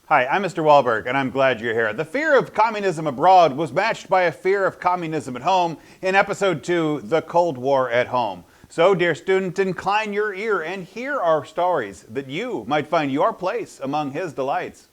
Hi, I'm Mr. Wahlberg, and I'm glad you're here. The fear of communism abroad was matched by a fear of communism at home in Episode 2, The Cold War at Home. So, dear student, incline your ear and hear our stories that you might find your place among his delights.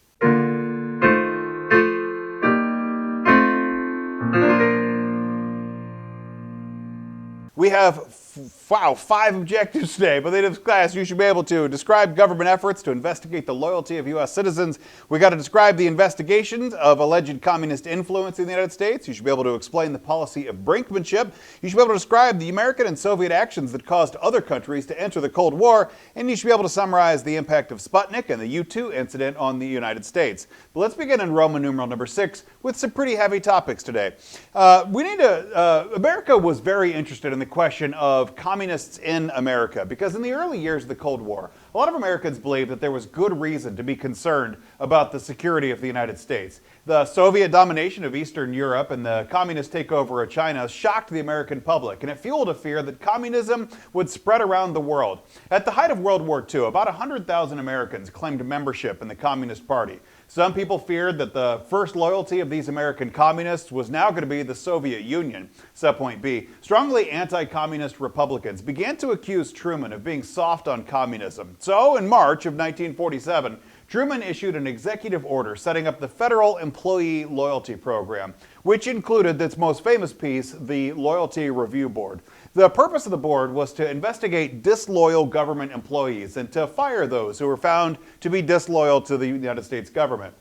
We have, 5 objectives today. By the end of this class, you should be able to describe government efforts to investigate the loyalty of U.S. citizens. We got to describe the investigations of alleged communist influence in the United States. You should be able to explain the policy of brinkmanship. You should be able to describe the American and Soviet actions that caused other countries to enter the Cold War. And you should be able to summarize the impact of Sputnik and the U-2 incident on the United States. But let's begin in Roman numeral number 6 with some pretty heavy topics today. America was very interested in the question of communists in America because in the early years of the Cold War, a lot of Americans believed that there was good reason to be concerned about the security of the United States. The Soviet domination of Eastern Europe and the communist takeover of China shocked the American public, and it fueled a fear that communism would spread around the world. At the height of World War II, about 100,000 Americans claimed membership in the Communist Party. Some people feared that the first loyalty of these American communists was now going to be the Soviet Union. Subpoint B. Strongly anti-communist Republicans began to accuse Truman of being soft on communism. So, in March of 1947, Truman issued an executive order setting up the Federal Employee Loyalty Program, which included its most famous piece, the Loyalty Review Board. The purpose of the board was to investigate disloyal government employees and to fire those who were found to be disloyal to the United States government.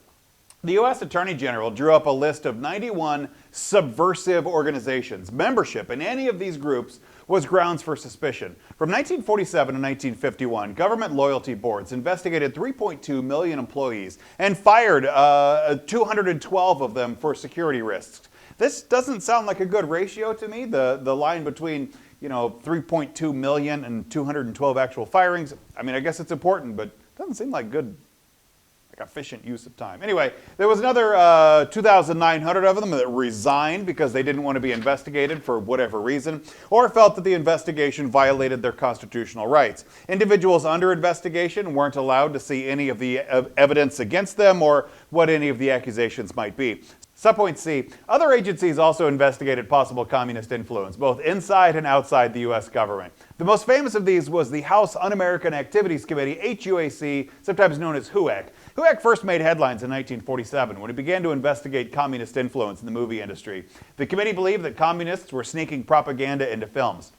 The U.S. Attorney General drew up a list of 91 subversive organizations. Membership in any of these groups was grounds for suspicion. From 1947 to 1951, government loyalty boards investigated 3.2 million employees and fired 212 of them for security risks. This doesn't sound like a good ratio to me. The line between 3.2 million and 212 actual firings. I mean, I guess it's important, but it doesn't seem like good, efficient use of time. Anyway, there was another 2,900 of them that resigned because they didn't want to be investigated for whatever reason, or felt that the investigation violated their constitutional rights. Individuals under investigation weren't allowed to see any of the evidence against them or what any of the accusations might be. Subpoint C. Other agencies also investigated possible communist influence, both inside and outside the U.S. government. The most famous of these was the House Un-American Activities Committee, HUAC, sometimes known as HUAC. HUAC first made headlines in 1947 when it began to investigate communist influence in the movie industry. The committee believed that communists were sneaking propaganda into films.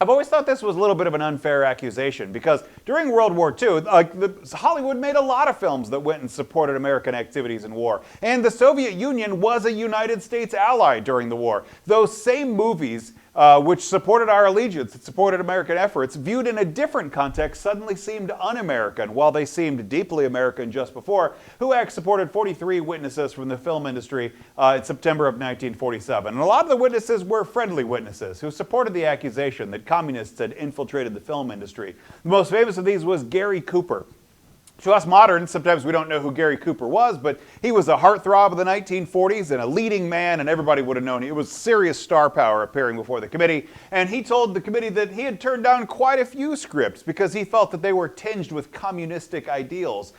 I've always thought this was a little bit of an unfair accusation because during World War II, Hollywood made a lot of films that went and supported American activities in war. And the Soviet Union was a United States ally during the war. Those same movies which supported our allegiance, that supported American efforts, viewed in a different context, suddenly seemed un-American, while they seemed deeply American just before. HUAC supported 43 witnesses from the film industry in September of 1947. And a lot of the witnesses were friendly witnesses who supported the accusation that communists had infiltrated the film industry. The most famous of these was Gary Cooper. To us moderns, sometimes we don't know who Gary Cooper was, but he was a heartthrob of the 1940s and a leading man, and everybody would have known. It was serious star power appearing before the committee, and he told the committee that he had turned down quite a few scripts because he felt that they were tinged with communistic ideals,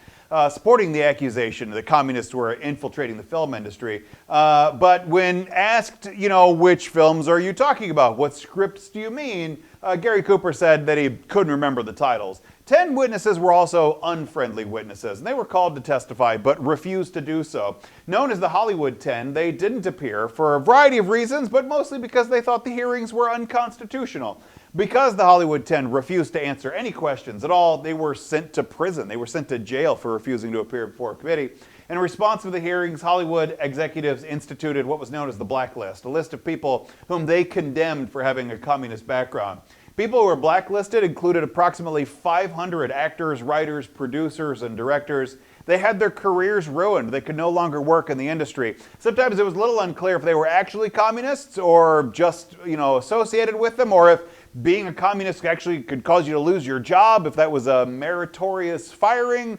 supporting the accusation that communists were infiltrating the film industry. But when asked, which films are you talking about? What scripts do you mean? Gary Cooper said that he couldn't remember the titles. 10 witnesses were also unfriendly witnesses, and they were called to testify but refused to do so. Known as the Hollywood 10, they didn't appear for a variety of reasons, but mostly because they thought the hearings were unconstitutional. Because the Hollywood 10 refused to answer any questions at all, they were sent to prison. They were sent to jail for refusing to appear before a committee. In response to the hearings, Hollywood executives instituted what was known as the blacklist, a list of people whom they condemned for having a communist background. People who were blacklisted included approximately 500 actors, writers, producers, and directors. They had their careers ruined. They could no longer work in the industry. Sometimes it was a little unclear if they were actually communists or just, associated with them, or if being a communist actually could cause you to lose your job, if that was a meritorious firing.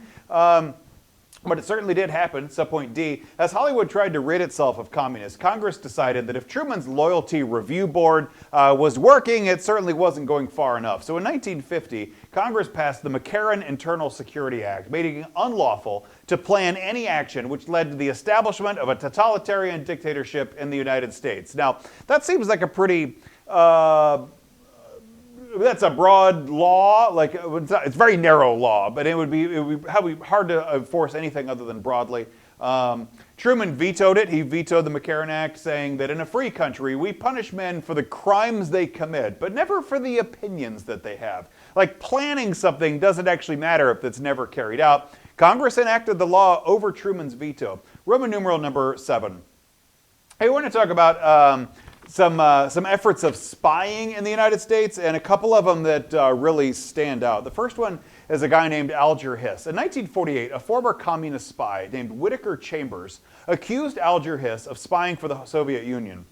But it certainly did happen, subpoint D. As Hollywood tried to rid itself of communists, Congress decided that if Truman's Loyalty Review Board was working, it certainly wasn't going far enough. So in 1950, Congress passed the McCarran Internal Security Act, making it unlawful to plan any action which led to the establishment of a totalitarian dictatorship in the United States. Now, that seems like a pretty... that's a broad law, like it's very narrow law, but it would be hard to enforce anything other than broadly. Truman vetoed it. He vetoed the McCarran Act, saying that in a free country, we punish men for the crimes they commit, but never for the opinions that they have. Like planning something doesn't actually matter if it's never carried out. Congress enacted the law over Truman's veto. Roman numeral number 7. I want to talk about some efforts of spying in the United States, and a couple of them that really stand out. The first one is a guy named Alger Hiss. In 1948, a former communist spy named Whittaker Chambers accused Alger Hiss of spying for the Soviet Union.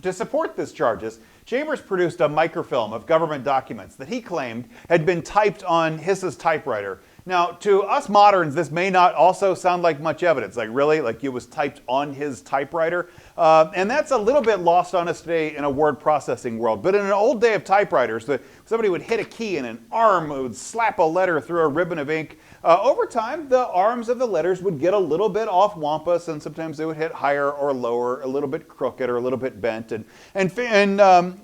To support these charges, Chambers produced a microfilm of government documents that he claimed had been typed on Hiss's typewriter. Now, to us moderns, this may not also sound like much evidence. Like, really? Like, it was typed on his typewriter? And that's a little bit lost on us today in a word processing world. But in an old day of typewriters, somebody would hit a key and an arm would slap a letter through a ribbon of ink. Over time, the arms of the letters would get a little bit off wampus, and sometimes they would hit higher or lower, a little bit crooked or a little bit bent. And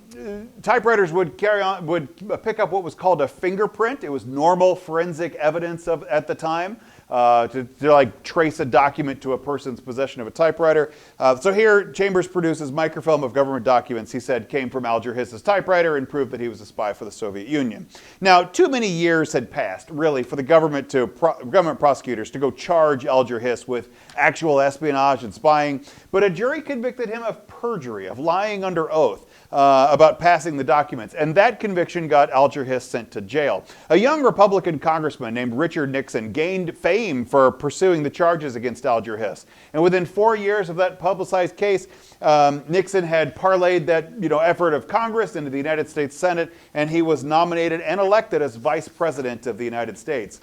typewriters would pick up what was called a fingerprint. It was normal forensic evidence at the time to like trace a document to a person's possession of a typewriter. So here, Chambers produces microfilm of government documents he said came from Alger Hiss's typewriter and proved that he was a spy for the Soviet Union. Now, too many years had passed, really, for the government prosecutors to go charge Alger Hiss with actual espionage and spying, but a jury convicted him of perjury, of lying under oath about passing the documents, and that conviction got Alger Hiss sent to jail. A young Republican congressman named Richard Nixon gained fame for pursuing the charges against Alger Hiss, and within 4 years of that publicized case, Nixon had parlayed that effort of Congress into the United States Senate, and he was nominated and elected as Vice President of the United States.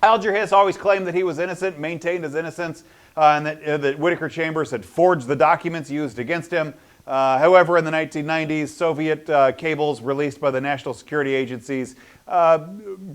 Alger Hiss always claimed that he was innocent, maintained his innocence, and that Whittaker Chambers had forged the documents used against him. However, in the 1990s, Soviet cables released by the national security agencies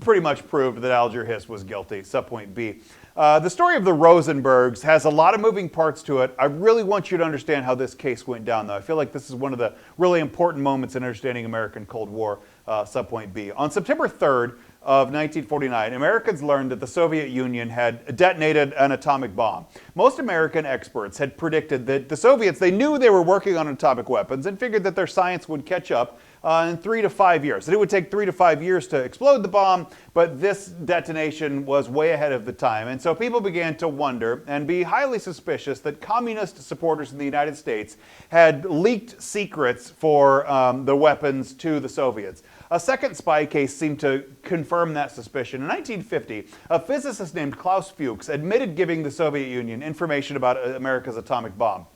pretty much proved that Alger Hiss was guilty. Subpoint B. The story of the Rosenbergs has a lot of moving parts to it. I really want you to understand how this case went down, though. I feel like this is one of the really important moments in understanding American Cold War. Subpoint B. On September 3rd of 1949, Americans learned that the Soviet Union had detonated an atomic bomb. Most American experts had predicted that the Soviets, they knew they were working on atomic weapons and figured that their science would catch up in 3 to 5 years. That it would take 3 to 5 years to explode the bomb, but this detonation was way ahead of the time. And so people began to wonder and be highly suspicious that communist supporters in the United States had leaked secrets for the weapons to the Soviets. A second spy case seemed to confirm that suspicion. In 1950, a physicist named Klaus Fuchs admitted giving the Soviet Union information about America's atomic bomb.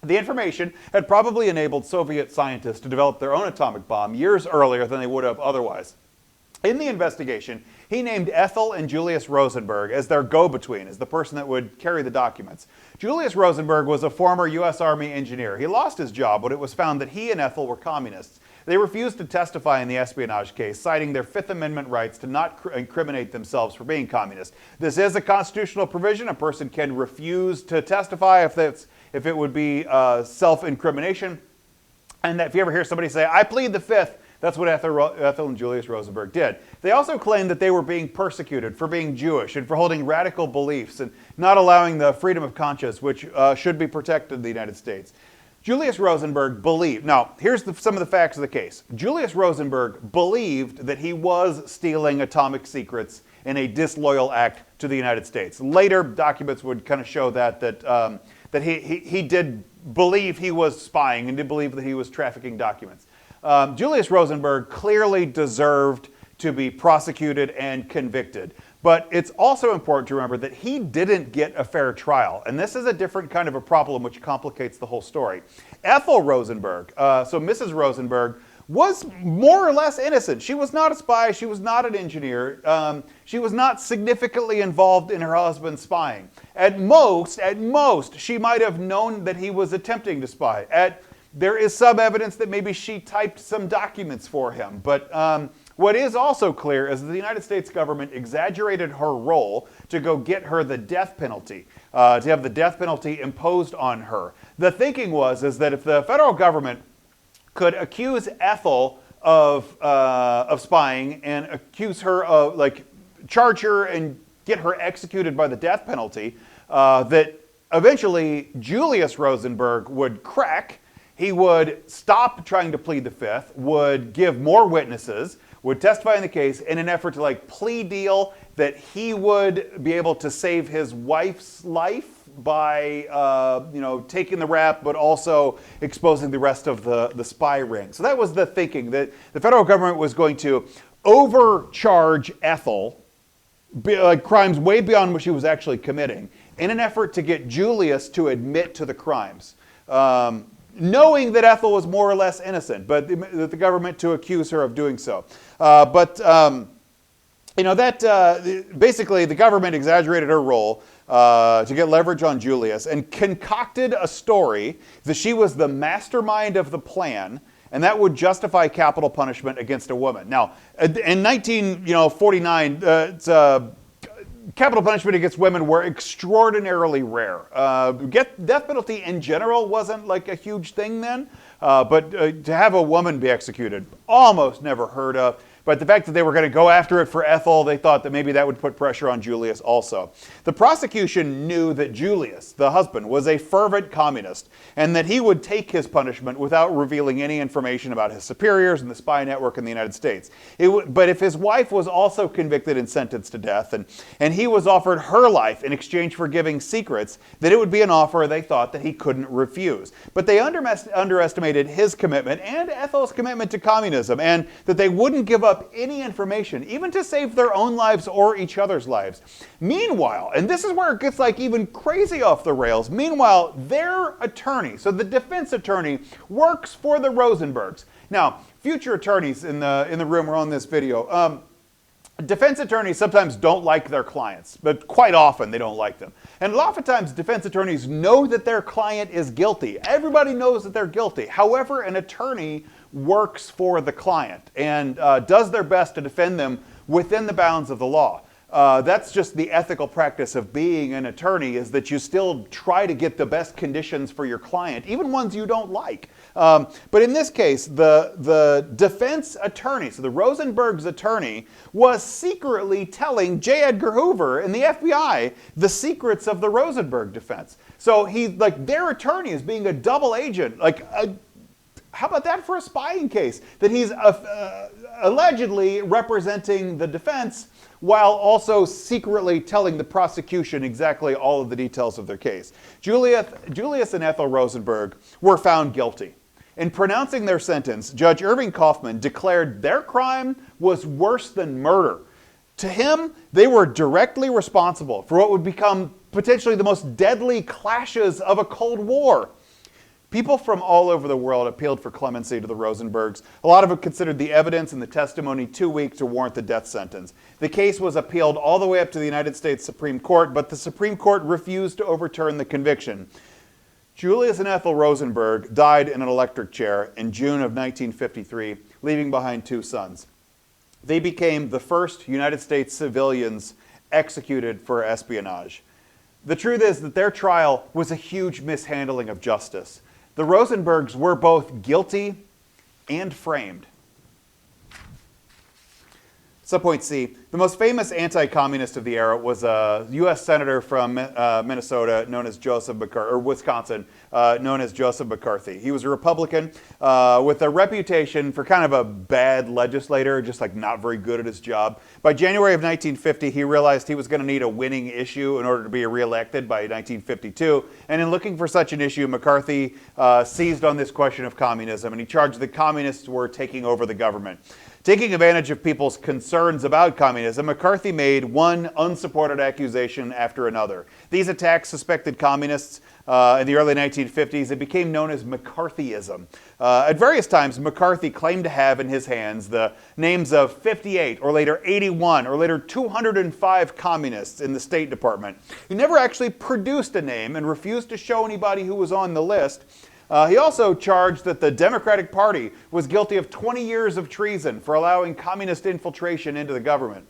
The information had probably enabled Soviet scientists to develop their own atomic bomb years earlier than they would have otherwise. In the investigation, he named Ethel and Julius Rosenberg as their go-between, as the person that would carry the documents. Julius Rosenberg was a former U.S. Army engineer. He lost his job when it was found that he and Ethel were communists. They refused to testify in the espionage case, citing their Fifth Amendment rights to not incriminate themselves for being communist. This is a constitutional provision. A person can refuse to testify if it would be self-incrimination. And if you ever hear somebody say, "I plead the Fifth," that's what Ethel and Julius Rosenberg did. They also claimed that they were being persecuted for being Jewish and for holding radical beliefs and not allowing the freedom of conscience, which should be protected in the United States. Julius Rosenberg believed, now here's some of the facts of the case. Julius Rosenberg believed that he was stealing atomic secrets in a disloyal act to the United States. Later documents would kind of show that he did believe he was spying and did believe that he was trafficking documents. Julius Rosenberg clearly deserved to be prosecuted and convicted. But it's also important to remember that he didn't get a fair trial. And this is a different kind of a problem which complicates the whole story. Ethel Rosenberg, so Mrs. Rosenberg, was more or less innocent. She was not a spy. She was not an engineer. She was not significantly involved in her husband's spying. At most, she might have known that he was attempting to spy. There is some evidence that maybe she typed some documents for him. But what is also clear is that the United States government exaggerated her role to go get her the death penalty, to have the death penalty imposed on her. The thinking is that if the federal government could accuse Ethel of spying and accuse her of, charge her and get her executed by the death penalty, that eventually Julius Rosenberg would crack. He would stop trying to plead the fifth, would give more witnesses, would testify in the case in an effort to plea deal that he would be able to save his wife's life by taking the rap, but also exposing the rest of the spy ring. So that was the thinking, that the federal government was going to overcharge Ethel, crimes way beyond what she was actually committing, in an effort to get Julius to admit to the crimes. Knowing that Ethel was more or less innocent, but the government to accuse her of doing so. Basically the government exaggerated her role to get leverage on Julius and concocted a story that she was the mastermind of the plan, and that would justify capital punishment against a woman. Now, in 1949, capital punishment against women were extraordinarily rare. Death penalty in general wasn't a huge thing then, but to have a woman be executed, almost never heard of. But the fact that they were going to go after it for Ethel, they thought that maybe that would put pressure on Julius also. The prosecution knew that Julius, the husband, was a fervent communist, and that he would take his punishment without revealing any information about his superiors and the spy network in the United States. But if his wife was also convicted and sentenced to death, and he was offered her life in exchange for giving secrets, that it would be an offer they thought that he couldn't refuse. But they underestimated his commitment and Ethel's commitment to communism, and that they wouldn't give up any information, even to save their own lives or each other's lives. Meanwhile, and this is where it gets even crazy off the rails, meanwhile, their attorney, so the defense attorney, works for the Rosenbergs. Now, future attorneys in the room or on this video, defense attorneys sometimes don't like their clients, but quite often they don't like them. And oftentimes defense attorneys know that their client is guilty. Everybody knows that they're guilty. However, an attorney works for the client and does their best to defend them within the bounds of the law. That's just the ethical practice of being an attorney, is that you still try to get the best conditions for your client, even ones you don't like. But in this case, the defense attorney, so the Rosenberg's attorney, was secretly telling J. Edgar Hoover and the FBI the secrets of the Rosenberg defense. So their attorney is being a double agent, how about that for a spying case? That he's allegedly representing the defense while also secretly telling the prosecution exactly all of the details of their case. Julius and Ethel Rosenberg were found guilty. In pronouncing their sentence, Judge Irving Kaufman declared their crime was worse than murder. To him, they were directly responsible for what would become potentially the most deadly clashes of a Cold War. People from all over the world appealed for clemency to the Rosenbergs. A lot of them considered the evidence and the testimony too weak to warrant the death sentence. The case was appealed all the way up to the United States Supreme Court, but the Supreme Court refused to overturn the conviction. Julius and Ethel Rosenberg died in an electric chair in June of 1953, leaving behind 2 sons. They became the first United States civilians executed for espionage. The truth is that their trial was a huge mishandling of justice. The Rosenbergs were both guilty and framed. Subpoint C. The most famous anti-communist of the era was a U.S. senator from Minnesota known as Joseph McCarthy, or Wisconsin, known as Joseph McCarthy. He was a Republican with a reputation for kind of a bad legislator, just not very good at his job. By January of 1950, he realized he was going to need a winning issue in order to be reelected by 1952. And in looking for such an issue, McCarthy seized on this question of communism, and he charged that communists were taking over the government. Taking advantage of people's concerns about communism, McCarthy made one unsupported accusation after another. These attacks suspected communists in the early 1950s. It became known as McCarthyism. At various times, McCarthy claimed to have in his hands the names of 58, or later 81, or later 205 communists in the State Department. He never actually produced a name and refused to show anybody who was on the list. He also charged that the Democratic Party was guilty of 20 years of treason for allowing communist infiltration into the government.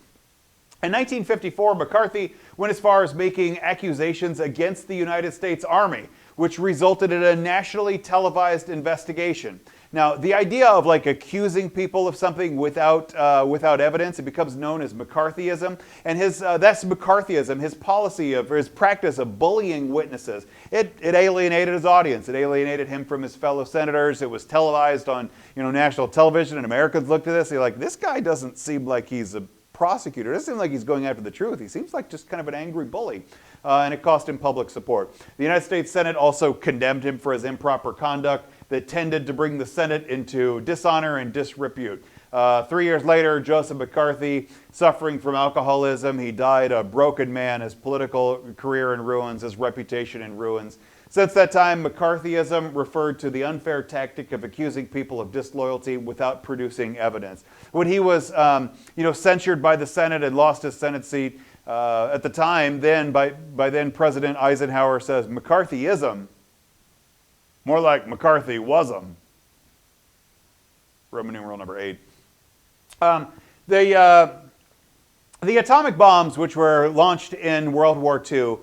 In 1954, McCarthy went as far as making accusations against the United States Army, which resulted in a nationally televised investigation. Now, the idea of accusing people of something without evidence, it becomes known as McCarthyism, and that's McCarthyism. His policy his practice of bullying witnesses, it alienated his audience. It alienated him from his fellow senators. It was televised on national television, and Americans looked at this. They're like, this guy doesn't seem like he's a prosecutor. It doesn't seem like he's going after the truth. He seems like just kind of an angry bully. And it cost him public support. The United States Senate also condemned him for his improper conduct that tended to bring the Senate into dishonor and disrepute. 3 years later, Joseph McCarthy, suffering from alcoholism, he died a broken man, his political career in ruins, his reputation in ruins. Since that time, McCarthyism referred to the unfair tactic of accusing people of disloyalty without producing evidence. When he was censured by the Senate and lost his Senate seat, at the time, by then President Eisenhower says, McCarthyism, more like McCarthy-wasm. Roman numeral number 8. The atomic bombs, which were launched in World War II,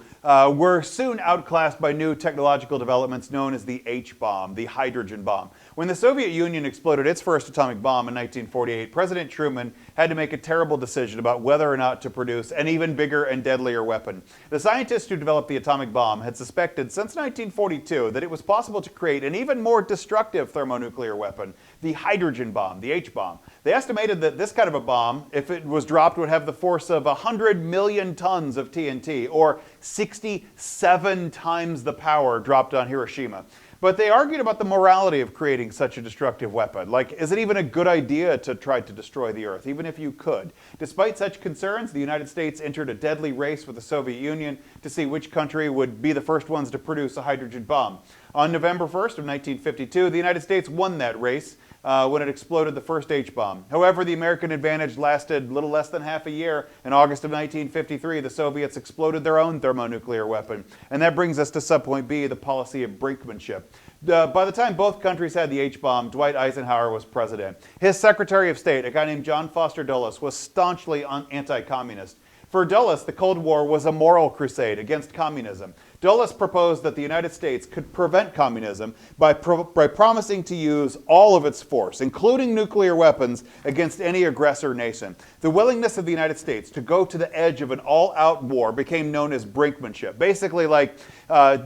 were soon outclassed by new technological developments known as the H-bomb, the hydrogen bomb. When the Soviet Union exploded its first atomic bomb in 1948, President Truman had to make a terrible decision about whether or not to produce an even bigger and deadlier weapon. The scientists who developed the atomic bomb had suspected since 1942 that it was possible to create an even more destructive thermonuclear weapon, the hydrogen bomb, the H-bomb. They estimated that this kind of a bomb, if it was dropped, would have the force of 100 million tons of TNT, or 67 times the power dropped on Hiroshima. But they argued about the morality of creating such a destructive weapon. Is it even a good idea to try to destroy the Earth, even if you could? Despite such concerns, the United States entered a deadly race with the Soviet Union to see which country would be the first ones to produce a hydrogen bomb. On November 1st of 1952, the United States won that race when it exploded the first H-bomb. However, the American advantage lasted little less than half a year. In August of 1953, the Soviets exploded their own thermonuclear weapon. And that brings us to subpoint B, the policy of brinkmanship. By the time both countries had the H-bomb, Dwight Eisenhower was president. His Secretary of State, a guy named John Foster Dulles, was staunchly anti-communist. For Dulles, the Cold War was a moral crusade against communism. Dulles proposed that the United States could prevent communism by promising to use all of its force, including nuclear weapons, against any aggressor nation. The willingness of the United States to go to the edge of an all-out war became known as brinkmanship. Basically like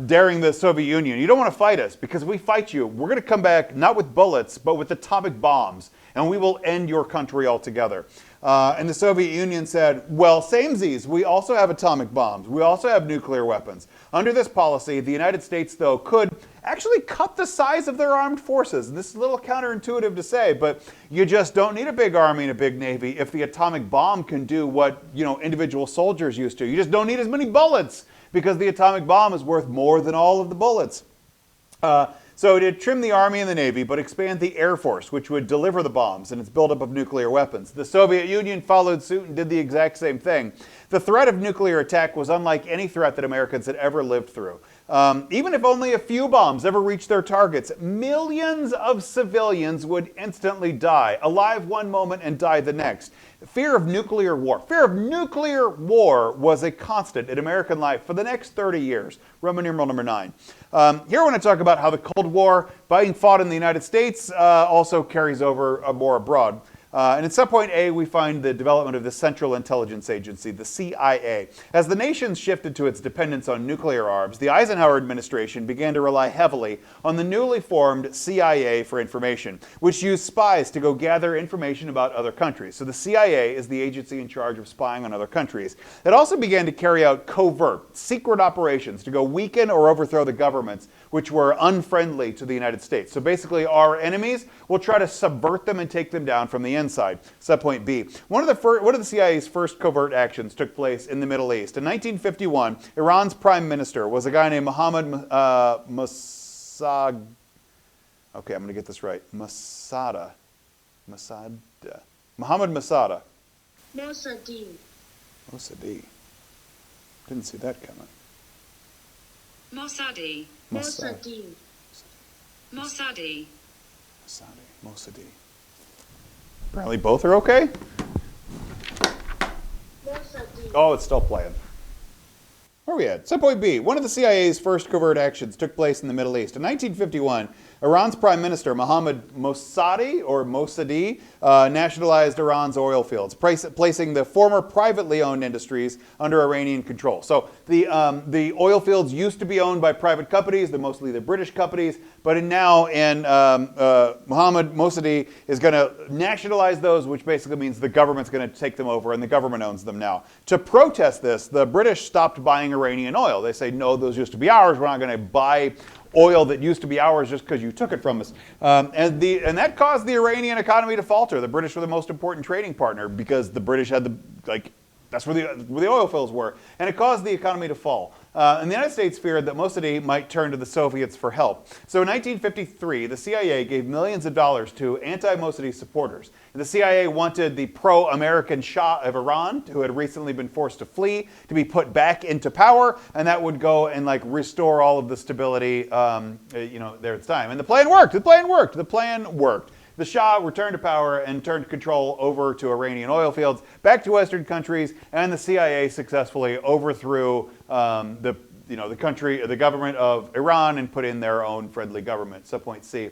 daring the Soviet Union. You don't want to fight us, because if we fight you, we're going to come back not with bullets, but with atomic bombs, and we will end your country altogether. And the Soviet Union said, well, samesies, we also have atomic bombs. We also have nuclear weapons. Under this policy, the United States, though, could actually cut the size of their armed forces. And this is a little counterintuitive to say, but you just don't need a big army and a big navy if the atomic bomb can do what, individual soldiers used to. You just don't need as many bullets because the atomic bomb is worth more than all of the bullets. So it would trim the Army and the Navy, but expand the Air Force, which would deliver the bombs and its buildup of nuclear weapons. The Soviet Union followed suit and did the exact same thing. The threat of nuclear attack was unlike any threat that Americans had ever lived through. Even if only a few bombs ever reached their targets, millions of civilians would instantly die, alive one moment and die the next. Fear of nuclear war. Fear of nuclear war was a constant in American life for the next 30 years. Roman numeral number 9. Here I want to talk about how the Cold War, being fought in the United States, also carries over more abroad. And at subpoint A, we find the development of the Central Intelligence Agency, the CIA. As the nation shifted to its dependence on nuclear arms, the Eisenhower administration began to rely heavily on the newly formed CIA for information, which used spies to go gather information about other countries. So the CIA is the agency in charge of spying on other countries. It also began to carry out covert, secret operations to go weaken or overthrow the governments which were unfriendly to the United States. So basically, our enemies will try to subvert them and take them down from the inside. Subpoint B. One of the CIA's first covert actions took place in the Middle East. In 1951, Iran's prime minister was a guy named Mohammad Mossad. Okay, I'm going to get this right. Mossada. Mohammad Mossada. Mossadi. Didn't see that coming. Mossadi. Mossadi. Apparently both are okay? Oh, it's still playing. Where are we at? Subpoint B. One of the CIA's first covert actions took place in the Middle East. In 1951, Iran's prime minister, Mohammad Mossadi, nationalized Iran's oil fields, placing the former privately owned industries under Iranian control. So the oil fields used to be owned by private companies, mostly the British companies, but now Mohammad Mossadi is going to nationalize those, which basically means the government's going to take them over, and the government owns them now. To protest this, the British stopped buying Iranian oil. They say, no, those used to be ours. We're not going to buy oil that used to be ours just because you took it from us. And that caused the Iranian economy to falter. The British were the most important trading partner because the British had that's where the oil fields were. And it caused the economy to fall. And the United States feared that Mossadi might turn to the Soviets for help. So in 1953, the CIA gave millions of dollars to anti-Mossadi supporters. And the CIA wanted the pro-American Shah of Iran, who had recently been forced to flee, to be put back into power, and that would go and restore all of the stability there at the time. And the plan worked. The plan worked. The Shah returned to power and turned control over to Iranian oil fields, back to Western countries, and the CIA successfully overthrew the government of Iran and put in their own friendly government. Subpoint C.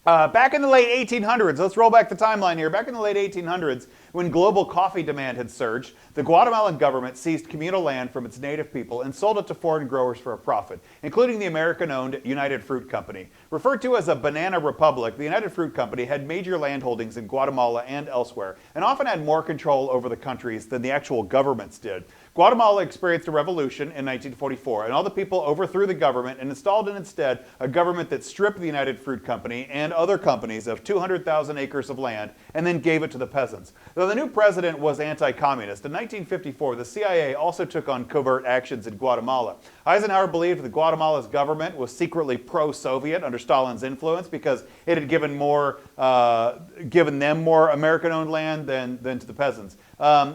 Back in the late 1800s, let's roll back the timeline here. Back in the late 1800s, when global coffee demand had surged, the Guatemalan government seized communal land from its native people and sold it to foreign growers for a profit, including the American-owned United Fruit Company. Referred to as a banana republic, the United Fruit Company had major landholdings in Guatemala and elsewhere, and often had more control over the countries than the actual governments did. Guatemala experienced a revolution in 1944, and all the people overthrew the government and installed in its stead a government that stripped the United Fruit Company and other companies of 200,000 acres of land and then gave it to the peasants. Though the new president was anti-communist, in 1954 the CIA also took on covert actions in Guatemala. Eisenhower believed that Guatemala's government was secretly pro-Soviet under Stalin's influence because it had given them more American-owned land than to the peasants.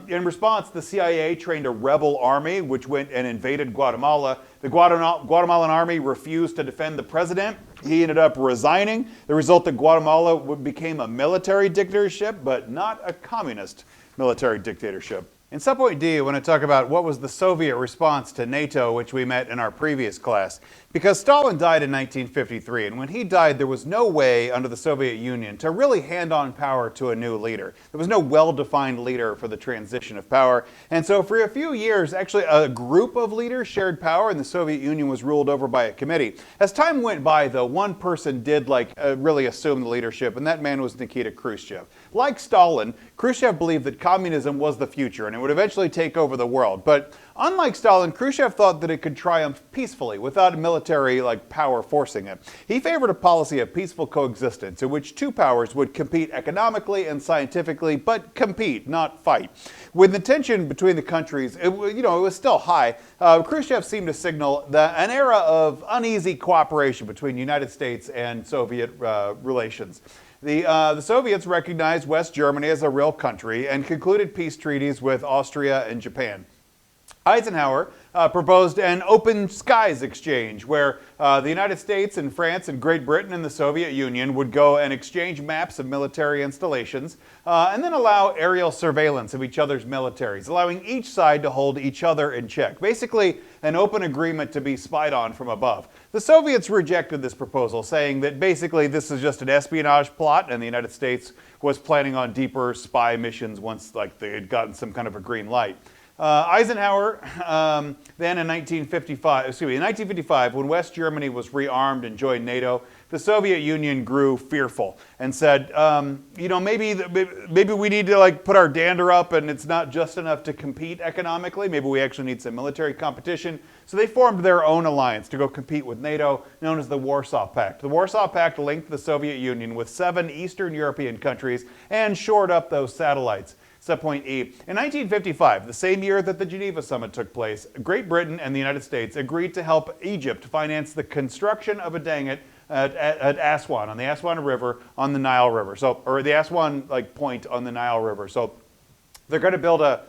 In response, the CIA trained a rebel army which went and invaded Guatemala. The Guatemalan army refused to defend the president. He ended up resigning. The result that Guatemala became a military dictatorship, but not a communist military dictatorship. In subpoint D, I want to talk about what was the Soviet response to NATO, which we met in our previous class. Because Stalin died in 1953, and when he died, there was no way under the Soviet Union to really hand on power to a new leader. There was no well-defined leader for the transition of power. And so for a few years, actually a group of leaders shared power, and the Soviet Union was ruled over by a committee. As time went by, though, one person did really assume the leadership, and that man was Nikita Khrushchev. Like Stalin, Khrushchev believed that communism was the future, and it would eventually take over the world. But unlike Stalin, Khrushchev thought that it could triumph peacefully without military power forcing it. He favored a policy of peaceful coexistence in which two powers would compete economically and scientifically, but compete, not fight. With the tension between the countries, it was still high. Khrushchev seemed to signal an era of uneasy cooperation between the United States and Soviet relations. The Soviets recognized West Germany as a real country and concluded peace treaties with Austria and Japan. Eisenhower proposed an open skies exchange where the United States and France and Great Britain and the Soviet Union would go and exchange maps of military installations and then allow aerial surveillance of each other's militaries, allowing each side to hold each other in check. Basically, an open agreement to be spied on from above. The Soviets rejected this proposal, saying that basically this is just an espionage plot and the United States was planning on deeper spy missions once they had gotten some kind of a green light. Eisenhower, then in 1955, when West Germany was rearmed and joined NATO, the Soviet Union grew fearful and said, maybe we need to put our dander up, and it's not just enough to compete economically. Maybe we actually need some military competition. So they formed their own alliance to go compete with NATO, known as the Warsaw Pact. The Warsaw Pact linked the Soviet Union with 7 Eastern European countries and shored up those satellites. Subpoint E. In 1955, the same year that the Geneva Summit took place, Great Britain and the United States agreed to help Egypt finance the construction of a dangit at Aswan, on the Aswan River, on the Nile River. Or the Aswan point on the Nile River. So they're going to build a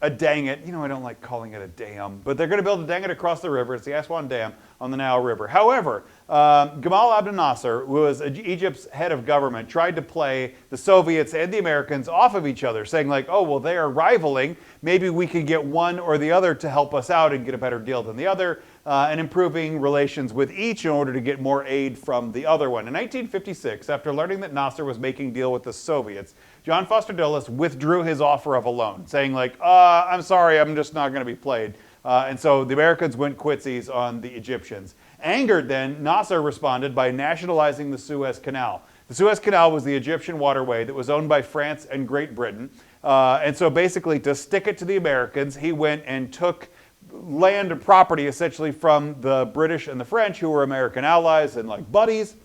dangit. I don't like calling it a dam, but they're going to build a dangit across the river. It's the Aswan Dam on the Nile River. However, Gamal Abdel Nasser, who was Egypt's head of government, tried to play the Soviets and the Americans off of each other, saying oh, well, they are rivaling. Maybe we can get one or the other to help us out and get a better deal than the other, and improving relations with each in order to get more aid from the other one. In 1956, after learning that Nasser was making deal with the Soviets, John Foster Dulles withdrew his offer of a loan, saying I'm sorry, I'm just not going to be played. And so the Americans went quitsies on the Egyptians. Angered then, Nasser responded by nationalizing the Suez Canal. The Suez Canal was the Egyptian waterway that was owned by France and Great Britain. And so basically, to stick it to the Americans, he went and took land and property essentially from the British and the French, who were American allies and buddies,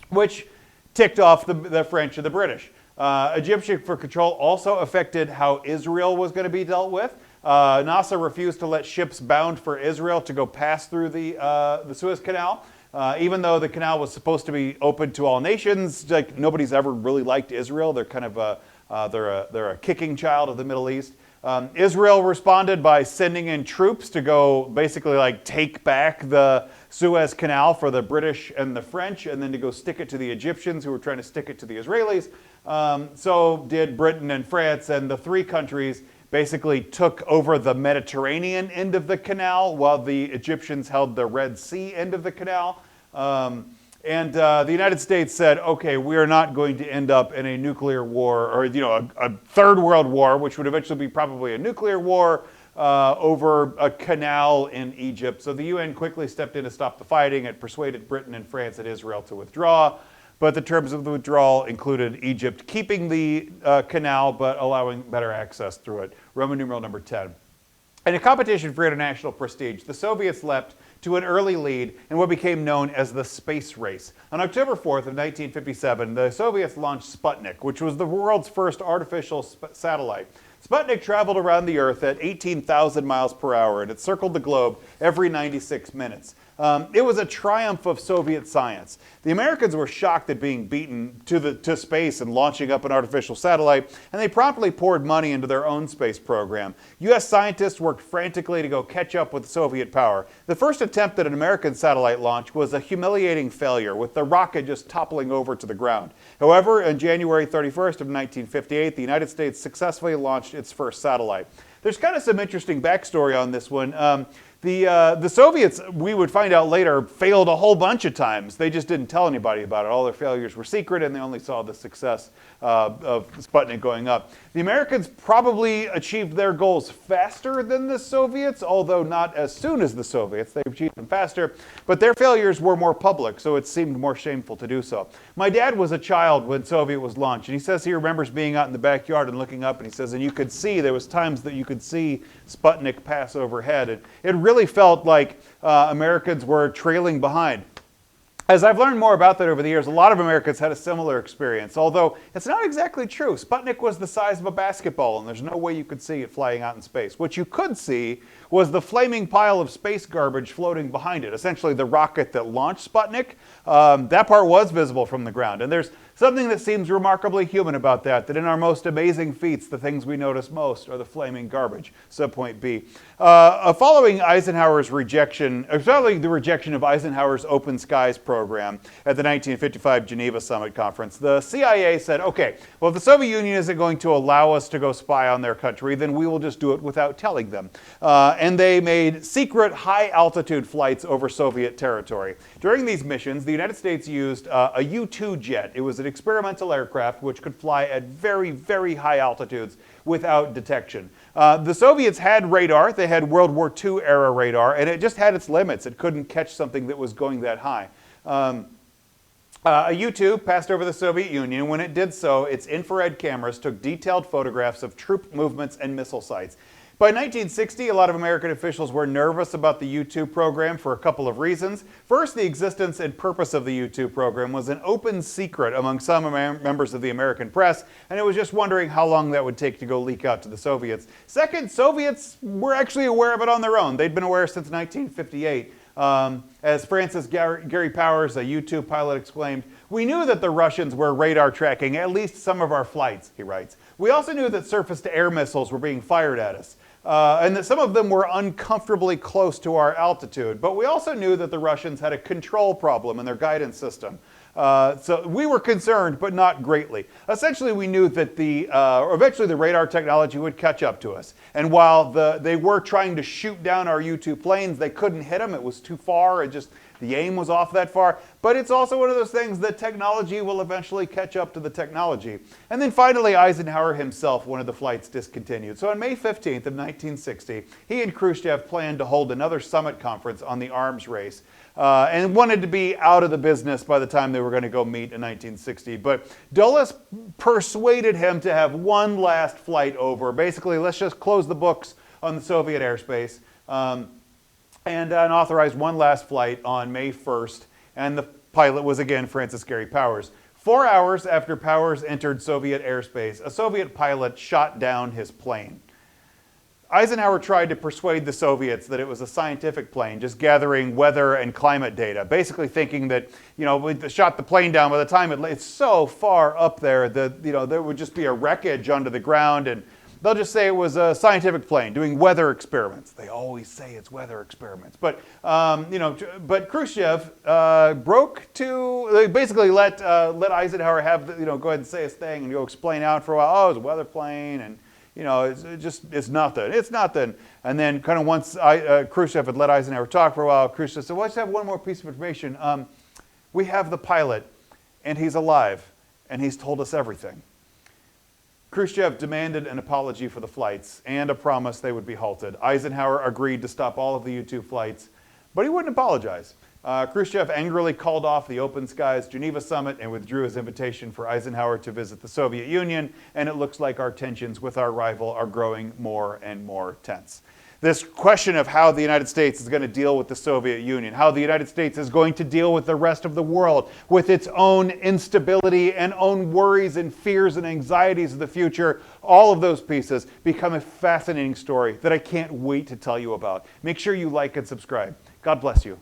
which ticked off the French and the British. Egyptian for control also affected how Israel was going to be dealt with. Nasser refused to let ships bound for Israel to go pass through the Suez Canal. Even though the canal was supposed to be open to all nations, nobody's ever really liked Israel. They're kind of they're a kicking child of the Middle East. Israel responded by sending in troops to go basically take back the Suez Canal for the British and the French, and then to go stick it to the Egyptians, who were trying to stick it to the Israelis. So did Britain and France, and the 3 countries basically took over the Mediterranean end of the canal while the Egyptians held the Red Sea end of the canal. And the United States said, okay, we are not going to end up in a nuclear war or a third world war, which would eventually be probably a nuclear war over a canal in Egypt. So the UN quickly stepped in to stop the fighting. It persuaded Britain and France and Israel to withdraw. But the terms of the withdrawal included Egypt keeping the canal but allowing better access through it. Roman numeral number 10. In a competition for international prestige, the Soviets leapt to an early lead in what became known as the space race. On October 4th of 1957, the Soviets launched Sputnik, which was the world's first artificial satellite. Sputnik traveled around the Earth at 18,000 miles per hour, and it circled the globe every 96 minutes. It was a triumph of Soviet science. The Americans were shocked at being beaten to space and launching up an artificial satellite, and they promptly poured money into their own space program. U.S. scientists worked frantically to go catch up with Soviet power. The first attempt at an American satellite launch was a humiliating failure, with the rocket just toppling over to the ground. However, on January 31st of 1958, the United States successfully launched its first satellite. There's kind of some interesting backstory on this one. The Soviets, we would find out later, failed a whole bunch of times. They just didn't tell anybody about it. All their failures were secret, and they only saw the success of Sputnik going up. The Americans probably achieved their goals faster than the Soviets, although not as soon as the Soviets. They achieved them faster, but their failures were more public, so it seemed more shameful to do so. My dad was a child when Soviet was launched, and he says he remembers being out in the backyard and looking up, and he says, and you could see, there was times that you could see Sputnik pass overhead, and it really felt like Americans were trailing behind. As I've learned more about that over the years, a lot of Americans had a similar experience, although it's not exactly true. Sputnik was the size of a basketball, and there's no way you could see it flying out in space. What you could see was the flaming pile of space garbage floating behind it, essentially the rocket that launched Sputnik. That part was visible from the ground, and there's something that seems remarkably human about that in our most amazing feats, the things we notice most are the flaming garbage. Subpoint B. Following Eisenhower's rejection, following the rejection of Eisenhower's Open Skies program at the 1955 Geneva Summit Conference, the CIA said, okay, well, if the Soviet Union isn't going to allow us to go spy on their country, then we will just do it without telling them. And they made secret high-altitude flights over Soviet territory. During these missions, the United States used a U-2 jet. It was an experimental aircraft which could fly at very, very high altitudes without detection. The Soviets had radar. They had World War II era radar, and it just had its limits. It couldn't catch something that was going that high. A U-2 passed over the Soviet Union. When it did so, its infrared cameras took detailed photographs of troop movements and missile sites. By 1960, a lot of American officials were nervous about the U-2 program for a couple of reasons. First, the existence and purpose of the U-2 program was an open secret among some members of the American press, and it was just wondering how long that would take to go leak out to the Soviets. Second, Soviets were actually aware of it on their own. They'd been aware since 1958. As Francis Gary Powers, a U-2 pilot, exclaimed, "We knew that the Russians were radar tracking at least some of our flights," he writes. "We also knew that surface-to-air missiles were being fired at us. And that some of them were uncomfortably close to our altitude. But we also knew that the Russians had a control problem in their guidance system. So we were concerned, but not greatly. Essentially, we knew that eventually the radar technology would catch up to us. And while they were trying to shoot down our U-2 planes, they couldn't hit them. It was too far. The aim was off that far. But it's also one of those things that technology will eventually catch up to the technology." And then finally, Eisenhower himself wanted the flights discontinued. So on May 15th of 1960, he and Khrushchev planned to hold another summit conference on the arms race. And wanted to be out of the business by the time they were going to go meet in 1960. But Dulles persuaded him to have one last flight over. Basically, let's just close the books on the Soviet airspace. And authorized one last flight on May 1st. And the pilot was again Francis Gary Powers. 4 hours after Powers entered Soviet airspace, a Soviet pilot shot down his plane. Eisenhower tried to persuade the Soviets that it was a scientific plane, just gathering weather and climate data, basically thinking that, we shot the plane down. By the time it's so far up there that, there would just be a wreckage under the ground, and they'll just say it was a scientific plane doing weather experiments. They always say it's weather experiments. But, but Khrushchev basically let Eisenhower have, go ahead and say his thing and go explain out for a while. Oh, it was a weather plane, and it's nothing. It's nothing. And then kind of once Khrushchev had let Eisenhower talk for a while, Khrushchev said, well, let's have one more piece of information. We have the pilot, and he's alive, and he's told us everything. Khrushchev demanded an apology for the flights and a promise they would be halted. Eisenhower agreed to stop all of the U-2 flights, but he wouldn't apologize. Khrushchev angrily called off the Open Skies Geneva Summit and withdrew his invitation for Eisenhower to visit the Soviet Union, and it looks like our tensions with our rival are growing more and more tense. This question of how the United States is going to deal with the Soviet Union, how the United States is going to deal with the rest of the world, with its own instability and own worries and fears and anxieties of the future, all of those pieces become a fascinating story that I can't wait to tell you about. Make sure you like and subscribe. God bless you.